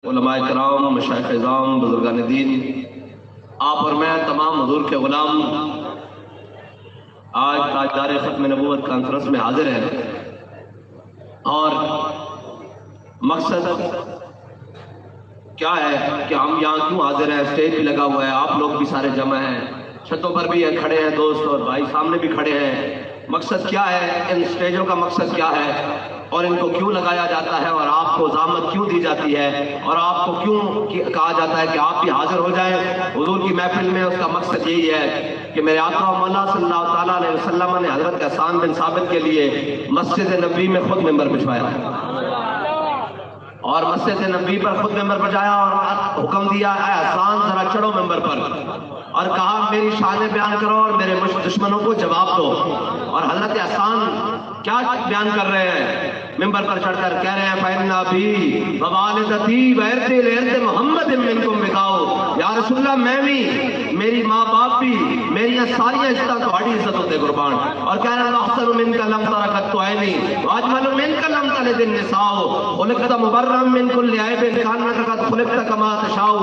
علماء کرام، مشائخ اعظام، بزرگان دین، آپ اور میں تمام حضور کے غلام آج تاجدار ختم نبوت کانفرنس میں حاضر ہیں، اور مقصد کیا ہے کہ ہم یہاں کیوں حاضر ہیں؟ اسٹیج بھی لگا ہوا ہے، آپ لوگ بھی سارے جمع ہیں، چھتوں پر بھی کھڑے ہیں دوست اور بھائی سامنے بھی کھڑے ہیں۔ مقصد کیا ہے؟ ان اسٹیجوں کا مقصد کیا ہے اور ان کو کیوں لگایا جاتا ہے اور آپ کو زحمت کیوں دی جاتی ہے اور آپ کو کیوں کہا جاتا ہے کہ آپ بھی حاضر ہو جائیں حضور کی محفل میں؟ اس کا مقصد یہی ہے کہ میرے آقا و مولا صلی اللہ تعالیٰ علیہ وسلم نے حضرت حسان بن ثابت کے لیے مسجد نبوی میں خود ممبر بچھوایا اور مسجد نبوی پر خود ممبر بجایا اور حکم دیا، اے حسان ذرا چڑھو ممبر پر، اور کہا میری شانیں بیان کرو اور میرے دشمنوں کو جواب دو۔ اور حضرت حسان کیا بیان کر رہے ہیں؟ ممبر پر چڑھ کر کہہ رہے ہیں فَإِنَّ أَبِي وَوَالِدَتِي وَإِرْضِي لِإِرْضِ مُحَمَّدٍ مِّنْكُمْ وِقَاءُ، یا رسول اللہ میں بھی، میری ماں باپ بھی، میری ساری عزتیں تہاڈی عزت ہوتے قربان۔ اور کہہ رہے ہیں احسن منک لم تر قط عینی واجمل منک لم تلد النساء خلقت مبرأ من كل عیب کانک قد خلقت کما تشاء۔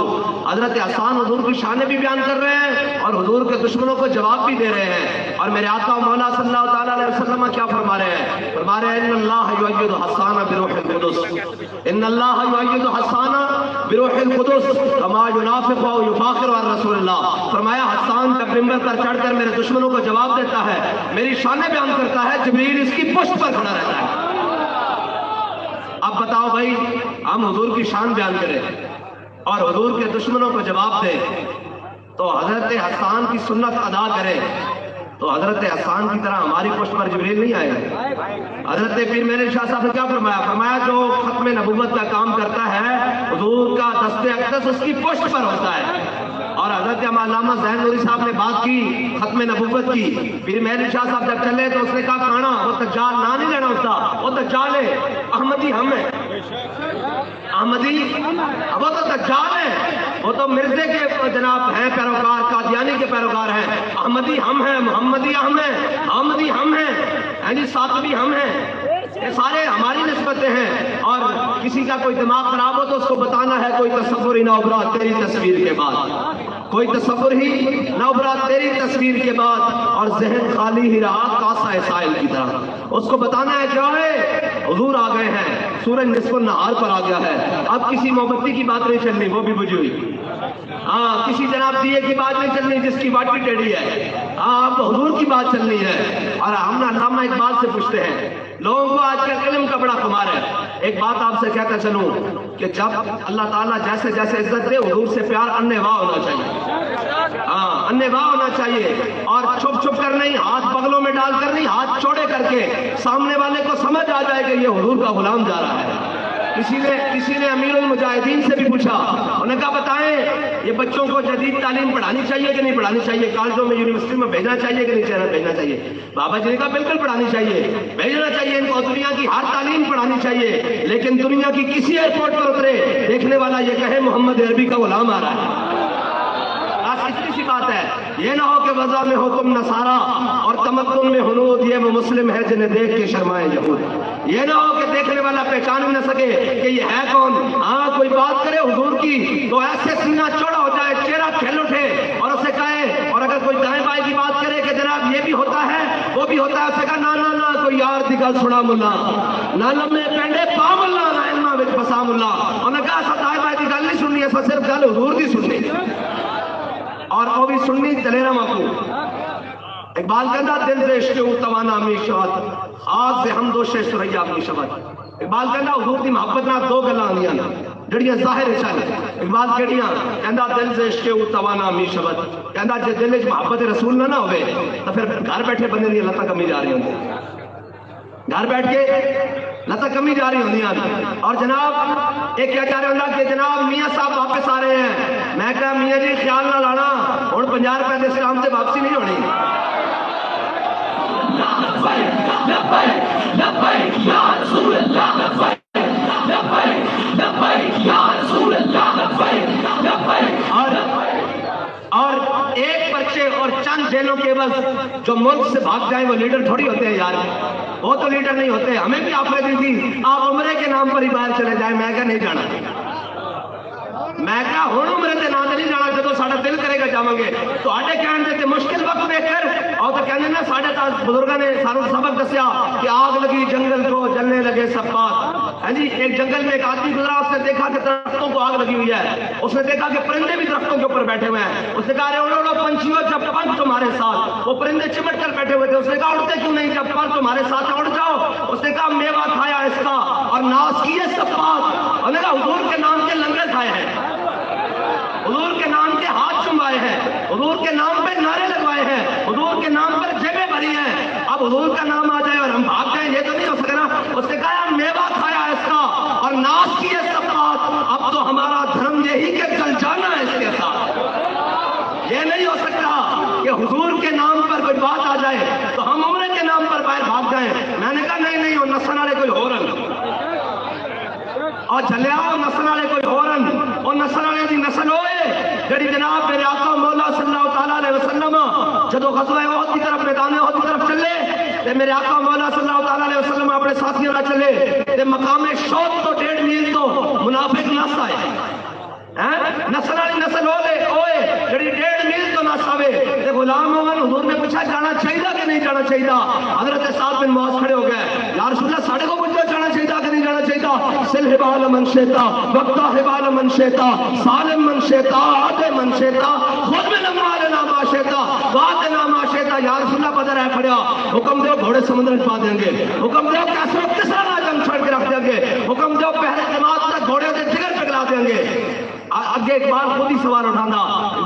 حضرت حسان حضور کی شانیں بھی بیان کر رہے ہیں اور حضور کے دشمنوں کو جواب بھی دے رہے ہیں۔ اور میرے آقا مولا صلی اللہ تعالیٰ علیہ وسلم کیا فرما رہے ہیں؟ فرما رہے ہیں ان اللہ یؤید حسان بروح القدس، ان اللہ یؤید حسان بروح القدس کما ینافق و یفاخر عن رسول اللہ۔ فرمایا حسان جب ممبر پر چڑھ کر میرے دشمنوں کو جواب دیتا ہے، میری شانیں بیان کرتا ہے، جبریل اس کی پشت پر کھڑا رہتا ہے۔ اب بتاؤ بھائی، ہم حضور کی شان بیان کریں اور حضور کے دشمنوں کو جواب دیں تو حضرت حسان کی سنت ادا کریں تو حضرت حسان کی طرح ہماری پشت پر جبریل نہیں آئے۔ حضرت پیر میرے شاہ صاحب نے کیا فرمایا؟ فرمایا جو ختم نبوت کا کام کرتا ہے حضور کا دست اقدس اس کی پشت پر ہوتا ہے۔ اور حضرت علامہ ذہن نوری صاحب نے بات کی ختم نبوت کی، پھر مہر شاہ صاحب جب چلے تو اس نے کہا کھانا وہ دجال نہ نہیں لینا ہوتا، وہ دجال ہے، احمدی ہم ہیں، احمدی وہ تو دجال ہے، وہ تو مرزے کے جناب ہیں پیروکار، قادیانی کے پیروکار ہیں، احمدی ہم ہیں، محمدی ہم ہیں، احمدی ہم ہیں، جی ساتوی ہم ہیں، یہ سارے ہماری نسبتیں ہیں۔ اور کسی کا کوئی دماغ خراب ہو تو اس کو بتانا ہے کوئی تصور ہی نہ ابھرا تیری تصویر کے بعد، کوئی تصور ہی نہ ابھرا تیری تصویر کے بعد، اور ذہن خالی ہی رہا کاسہ سائل کی طرح۔ اس کو بتانا ہے کیا ہے؟ حضور آ گئے ہیں، سورج نصف النہار پر آ گیا ہے، اب کسی مومبتی کی بات نہیں چلنی، وہ بھی بجھی ہوئی، ہاں کسی جناب دیے کی بات نہیں چلنی جس کی واٹی ٹیڑھی ہے، ہاں اب حضور کی بات چلنی ہے۔ اور ہم علامہ اقبال سے پوچھتے ہیں، لوگوں کو آج کل علم کا بڑا خمار ہے۔ ایک بات آپ سے کہتا چلوں کہ جب اللہ تعالیٰ جیسے جیسے عزت دے حضور سے پیار انواع ہونا چاہیے، ہاں انواع ہونا چاہیے، اور چھپ چھپ کر نہیں، ہاتھ بغلوں میں ڈال کر نہیں، ہاتھ چوڑے کر کے سامنے والے کو سمجھ آ جائے کہ یہ حضور کا غلام جا رہا ہے۔ کسی نے امیر المجاہدین سے بھی پوچھا، انہوں نے کہا بتائیں یہ بچوں کو جدید تعلیم پڑھانی چاہیے کہ نہیں پڑھانی چاہیے، کالجوں میں یونیورسٹی میں بھیجنا چاہیے کہ نہیں بھیجنا چاہیے؟ بابا جی نے کہا بالکل پڑھانی چاہیے، بھیجنا چاہیے ان کو، دنیا کی ہر تعلیم پڑھانی چاہیے، لیکن دنیا کی کسی ایئرپورٹ پر اترے دیکھنے والا یہ کہے محمد عربی کا غلام آ رہا ہے۔ اتنی سی بات ہے، یہ نہ ہو کہ وضع میں ہو تم نصارا اور تمدن میں ہنود، یہ وہ مسلم ہے جنہیں دیکھ کے شرمائے یہود۔ یہ نہ ہو کہ دیکھنے والا پہچان بھی نہ سکے کہ یہ ہے کون۔ ہاں کوئی بات کرے حضور کی تو ایسے سینہ چوڑا ہو جائے، چہرہ کھل اٹھے اور اسے کہے، اور اگر کوئی دائیں بائیں کی بات کرے کہ جناب یہ بھی ہوتا ہے وہ بھی ہوتا ہے، اسے کہا نا نا نا کوئی یار دی گل سنا ملا، نہ لمے پینڈے پا ملا، نہ علمہ وچ پسا ملا۔ انہوں نے کہا ایسا دائیں بائیں کی گل نہیں سننی، ایسا صرف گل حضور دی سننی، اور وہ بھی سننی دلیرہ مکو۔ اقبال کہتا دل سے عشق او توانا می شود، آج سے ہم دوشے سریا می شود۔ اقبال کہتا حضور دی محبت نہ دو گلاں آندیاں جڑیاں ظاہر چل، اقبال کہڑیاں؟ کہتا دل سے عشق او توانا می شود، کہتا جے دل وچ محبت رسول نہ ہوئے تو پھر گھر بیٹھے بندے دی لتاں کمی جا رہی ہوندی، گھر بیٹھ کے لتاں کمی جا رہی ہوندیاں۔ اور جناب ایک کیا کہہ رہے ہوندا کہ جناب میاں صاحب واپس آ رہے ہیں، میں کہا میاں جی خیال نہ لانا، ہن 50 روپے دے اسلام سے واپسی نہیں ہونی۔ لبیک لبیک یا رسول اللہ، لبیک لبیک لبیک یا رسول اللہ، لبیک لبیک۔ اور ایک پرچے اور چند جیلوں کے بس جو ملک سے بھاگ جائیں وہ لیڈر تھوڑی ہوتے ہیں یار، وہ تو لیڈر نہیں ہوتے۔ ہمیں بھی آفر دی تھی آپ عمرے کے نام پر ہی باہر چلے جائیں، میں کہا نہیں جانا، میں کہا ہوں عمرے تے نہ نہیں جانا جدو ساڈا دل کرے گا جاواਂਗੇ تواڈے کہن دے تے مشکل وقت دیکھ کر اور تو کہندے نا ساڈے تا بزرگاں نے سانو سبق دسیا کہ آگ لگی جنگل کو جلنے لگے سب بات. ہاں جی ایک جنگل میں ایک آدمی گزرا, اس نے دیکھا کہ درختوں کو آگ لگی ہوئی ہے, اس نے دیکھا کہ پرندے بھی درختوں کے اوپر بیٹھے ہوئے ہیں. اس نے کہا ارے اڑو پنچھیوں جب پر تمہارے ساتھ, وہ پرندے چمٹ کر بیٹھے ہوئے تھے. اس نے کہا اڑتے کیوں نہیں جب پر تمہارے ساتھ اڑ جاؤ. اس نے کہا میوہ کھایا اس کا اور ناز کیے سب بات. اور نے کہا حضور کے نام کے لنگر کھائے ہیں, حضور کے نام کے ہاتھ چمائے ہیں, حضور کے نام پہ نعرے لگوائے ہیں, حضور کے نام پر جیبیں بھری ہیں. اب حضور کا نام آ جائے اور ہم بھاگ جائیں یہ تو نہیں ہو سکتا. اس نے کہا میوہ کھایا اس کا اور ناز کیے سب بات. اب تو ہمارا دھرم یہی کہ جل جانا ہے اس کے ساتھ. یہ نہیں ہو سکتا کہ حضور کے نام پر کوئی بات آ جائے تو ہم عمرے کے نام پر باہر بھاگ جائیں. میں نے کہا نہیں وہ نسل والے کوئی ہو رہا اور چلے آؤ نسل والے کوئی ہو رہا. اور نسل والے کی نسل ہوئے جڑی جناب میرے آقا مولا صلی اللہ تعالیٰ علیہ وسلم جدو غزوہ احد کی طرف میدان احد کی طرف چلے تے میرے آقا مولا صلی اللہ تعالیٰ علیہ وسلم اپنے ساتھیوں نہ چلے تے مقام شوق تو 1.5 میل تو منافق نس آئے. نسل والی نسل ہوئے جڑی 1.5 میل تو نس آوے تے غلام ہوگن. حضور نے پوچھا جانا چاہیے کہ نہیں جانا چاہیے. حضرت سعد بن معاذ کھڑے ہو گئے, یا رسول اللہ ساڑھے کو پوچھو جانا چاہیے کہ نہیں جانا چاہیے. سل حبال من شیتا وقتا حبال من شیتا سالم من شیتا آتے من شیتا خود میں نمال ناما شیتا بات ناما شیتا. یا رسول اللہ بدر ہے کھڑیا, حکم دو گھوڑے سمندر میں پا دیں گے, حکم دو کیسے کسرا راجم چھڑ کے رکھ دیں گے, حکم دو پہلے جماعت تک گھوڑے کے جگر پگلا دیں گے. اگے اقبال خود ہی سوار اٹھانا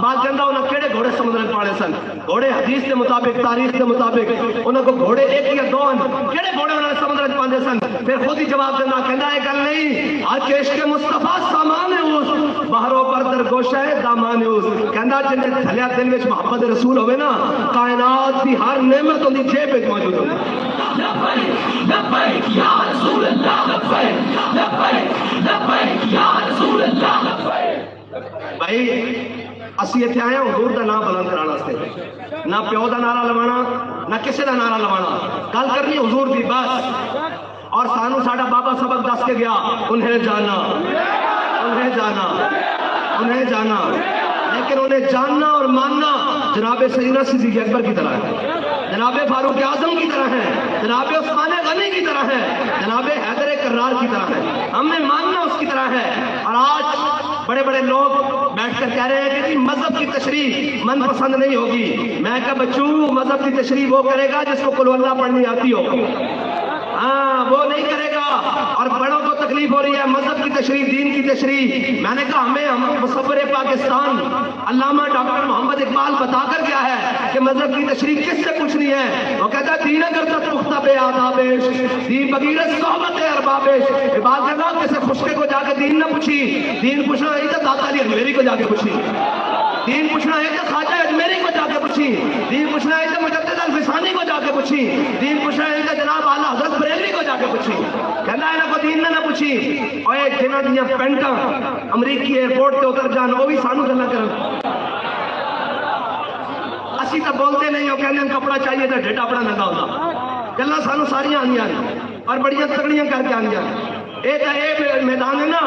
بات کہندا انہاں کیڑے گھوڑے سمندر میں پاڑے سن. گھوڑے حدیث کے مطابق تاریخ کے مطابق انہاں کو گھوڑے ایک یا دو ہیں. کیڑے گھوڑے انہوں نے سمندر میں پاندے سن. پھر خود ہی جواب دینا کہندا ہے گل نہیں آج کے عشق مصطفیٰ سامان اس بہروں پر در گوشہ دامان اس. کہندا جن دے تھلیا دل وچ محبت رسول ہوے نا کائنات دی ہر نعمت اون دی جیب وچ موجود ہوندی. لبیک لبیک یا رسول اللہ لبیک لبیک لبیک یا رسول اللہ لبیک. بھائی اسی اتنے آئے حضور دا نام بلند کرانا واسطے, نہ پیو دا نعرہ لوانا نہ کسی دا نعرہ لوانا, گل کرنی حضور دی بس. اور سانو ساڈا بابا سبق دس کے گیا انہیں جانا انہیں جانا انہیں جانا, لیکن انہیں جاننا اور ماننا جناب سیدنا صدیق اکبر کی طرح ہے, جناب فاروق اعظم کی طرح ہے, جناب عثمان غنی کی طرح ہے, جناب حیدر کرار کی طرح ہے. ہم نے ماننا اس کی طرح ہے. اور آج بڑے بڑے لوگ بیٹھ کر کہہ رہے ہیں کہ مذہب کی تشریح من پسند نہیں ہوگی. میں کہا بچوں مذہب کی تشریح وہ کرے گا جس کو قل ہو اللہ پڑھنی آتی ہو, ہاں وہ نہیں کرے گا. اور بڑوں کو تکلیف ہو رہی ہے مذہب کی تشریح دین کی تشریح. میں نے کہا ہمیں مصور پاکستان علامہ ڈاکٹر محمد اقبال بتا کر گیا ہے کہ مذہب کی تشریح کس سے پوچھنی ہے. وہ کہتا ہے دین اگر تک پختہ بے آدابش دین بغیرت صحبت اربابش. بات کرنا کسی خشکے کو جا کے دین نہ پوچھی, دین پوچھنا ہے تو داتا علی اجمیری کو جا کے پوچھی, دین پوچھنا ہے تو خواجہ اجمیری کو جا کے پوچھی, دین پوچھنا ہے تو مجدد الفسانی کو جا کے پوچھی, دین پوچھنا ہے تو جناب اعلیٰ حضرت بریلوی کو جا کے پوچھی. کہنا ہے نا کو دین نہ پوچھی. اور ایک جنہ دیا پینٹاں امریکی ایئرپورٹ تے اتر جان وہ بھی سانو گلا کرن. اسی تو بولتے نہیں ہو کہنے کپڑا چاہیے تو ڈھڈ اپنا ننگا ہوتا. گلا سانو ساریاں آندیاں اور بڑیاں تگڑیاں کر کے آندیاں. اے میدان ہے نا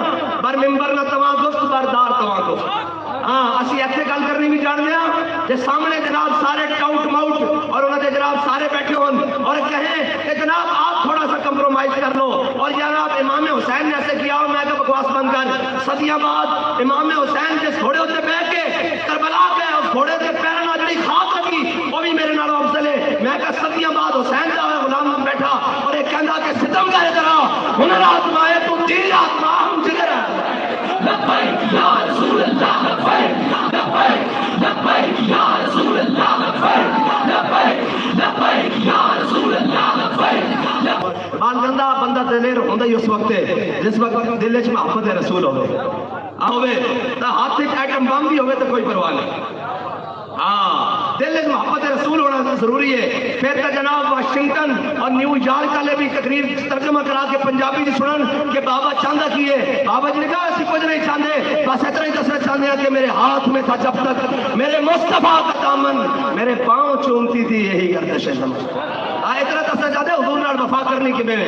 بر ممبر نہ تواں گفت بردار تواں گفت. ہاں اسی ایتھے گل کرنی بھی جان دیا کہ سامنے جناب سارے ٹاؤٹ ماؤٹ اور انہوں نے جناب سارے بیٹھے ہون اور کہیں کہ جناب آپ تھوڑا سا کمپرومائز کر لو. اور جناب امام حسین نے ایسے کیا میں کہ بکواس بند کر. صدیاں بعد امام حسین جس گھوڑے اتنے بیٹھ کے کربلا گئے اس گھوڑے کے پیروں میں جڑی خاک لگی وہ بھی میرے نالوں افضل ہے. میں کہ صدیاں بعد حسین کا غلام بیٹھا اور ایک کہندا کہ ستم کا طرح ہنر آزمائے تو تیر آزما ہم جگر ہے. لبیک یا رسول اللہ لبیک لبیک لبیک یا رسول اللہ لبیک لبیک لبیک یا رسول اللہ لبیک. بال گندا بندہ دلیر ہوندا ہی اس وقت ہے جس وقت دل وچ محبت رسول ہوے تے ہاتھ وچ ایٹم بم بھی ہوے تے کوئی پرواہ نہیں. ہاں دل میں محبت رسول ہونا ضروری ہے. پھر تو جناب واشنگٹن اور نیو یارک والے بھی تقریر ترجمہ کرا کے پنجابی جی سنن کہ بابا چاہتا کی ہے. بابا جی نے کہا اسی کچھ نہیں چاہتے, بس اتنا ہی دسنا چاہتے ہیں کہ میرے ہاتھ میں تھا جب تک میرے مصطفیٰ کا دامن میرے پاؤں چومتی تھی یہی گردش سمجھ. اتنا دسنا چاہتے حضور نال وفا کرنے کے میں.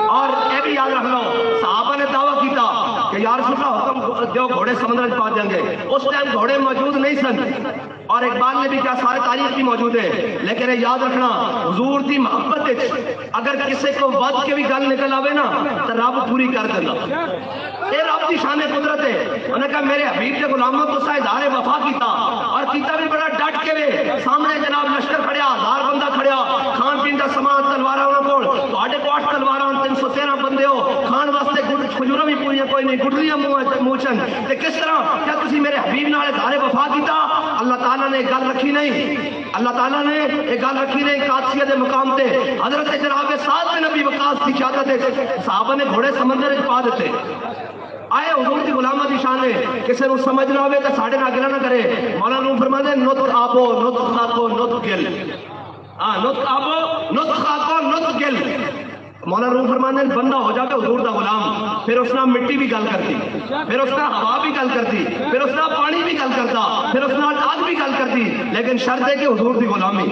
اور یہ بھی یاد رکھ لو صحابہ نے دعویٰ کیتا کہ یا رسول اللہ اور دیو گھوڑے سمندر پا دیں گے. اس ٹائم گھوڑے موجود نہیں سن اور اقبال نے بھی کیا سارے تاریخ بھی موجود ہے. لیکن یاد رکھنا حضور دی محبت اگر کسی کو ود کے بھی گل نکل آوے نا تو رب پوری کر دینا. یہ رب کی شان قدرت ہے. انہوں نے کہا میرے حبیب کے غلاموں کو سا اظہار وفا کیتا اور کیتا بھی بڑا ڈٹ کے وے. سامنے جناب لشکر کھڑیا, 1000 بندہ کھڑیا, کھان پین کا سامان تلواراں انہاں کول, تواڈے کو 8 تلواراں 313 بندے ہو, کھان واسطے کھجوراں بھی پوریاں کوئی نہیں, گڈلیاں منہ چن. تے کس طرح کیا تسی میرے حبیب نال اظہار وفا کیتا؟ اللہ تعالیٰ نے گل رکھی نہیں, اللہ تعالیٰ نے ایک گل رکھی نہیں. قادسیہ دے مقام تے حضرت جناب سعد بن نبی وقاص کی قیادت ہے, صحابہ نے گھوڑے سمندر وچ پا دیتے. آئے حضور دی غلامہ دی شان ہے, کسی کو سمجھ نہ ہوئے تو ساڑھے نہ گلا نہ کرے. مولانا روم فرماتے ہیں نطق آبو نطق خاکو نطق گل, نطق آبو نطق خاکو نطق گل. مولانا روم فرماتے ہیں بندہ ہو جاتا حضور دا غلام, پھر اس نے مٹی بھی گل کرتی, پھر اس نے ہوا بھی گل کرتی, پھر اس نے پانی بھی گل کرتا, پھر اس نے آگ بھی گل کرتی. لیکن شرط ہے کہ حضور دی غلامی,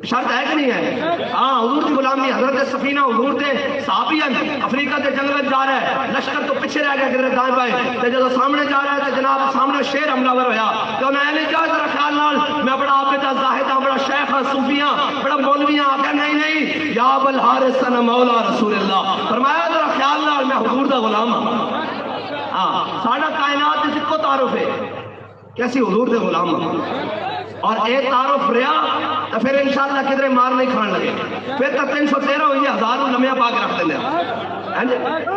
شرط ہے کہ نہیں ہے؟ ہاں حضور کی غلامی. حضرت سفینہ حضور دے صحابی ہیں, افریقہ کے جنگل میں جا رہا ہے, لشکر تو پیچھے رہ گیا کدھر دائیں بائیں, تے جب سامنے جا رہا ہے تو جناب سامنے شیر حملہ ور ہویا. تو انہیں نہیں کہا ذرا خیال نال میں بڑا عابد ہاں, زاہد ہاں, بڑا شیخ ہاں, صوفی ہاں, بڑا مولوی ہاں. آگے نہیں نہیں, یا ابل حارث انا مولا رسول اللہ. فرمایا ذرا خیال نال میں حضور دا غلام ہاں. ہاں ساڈا کائنات اس کو تعارف ہے کہ اسی حضور دے غلام ہاں, اور ایک تعارف رہا تو پھر انشاءاللہ کدھرے مار نہیں کھان لگے. پھر تو 313 ہوئی, 1000 لمحہ پا کے رکھ دیں.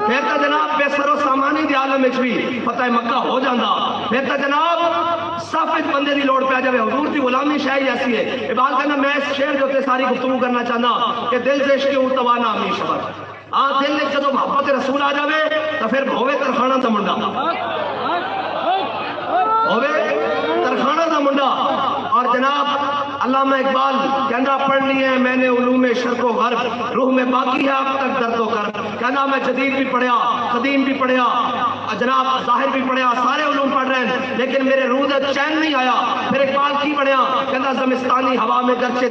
پھر تو جناب بے سر و سامانی دی عالم وچ بھی فتح مکہ ہو جاندہ. پھر تو جناب صافت بندے دی لوڑ پہ جاوے. حضور دی غلامی شاہی ایسی ہے. اقبال کہنا میں اس شعر جو تے ساری گفتگو کرنا چاہنا کہ دل سے عشق اتوانا امی شبر. ہاں دل میں جدو محبت رسول آ جاوے تو پھر ہوے ترخانہ دا منڈا, ہوے ترخانہ دا منڈا. اور جناب علامہ اقبال کہنا پڑھ لی ہے میں نے علوم شرق و غرب, روح میں باقی ہے اب تک درد و کرب. کہنا میں جدید بھی پڑھیا, قدیم بھی پڑھیا, جناب ظاہر بھی پڑھیا, سارے علوم پڑھ رہے ہیں, لیکن میرے روح میں چین نہیں آیا. پھر اقبال کی پڑھیا, کہنا زمستانی ہوا میں گرچہ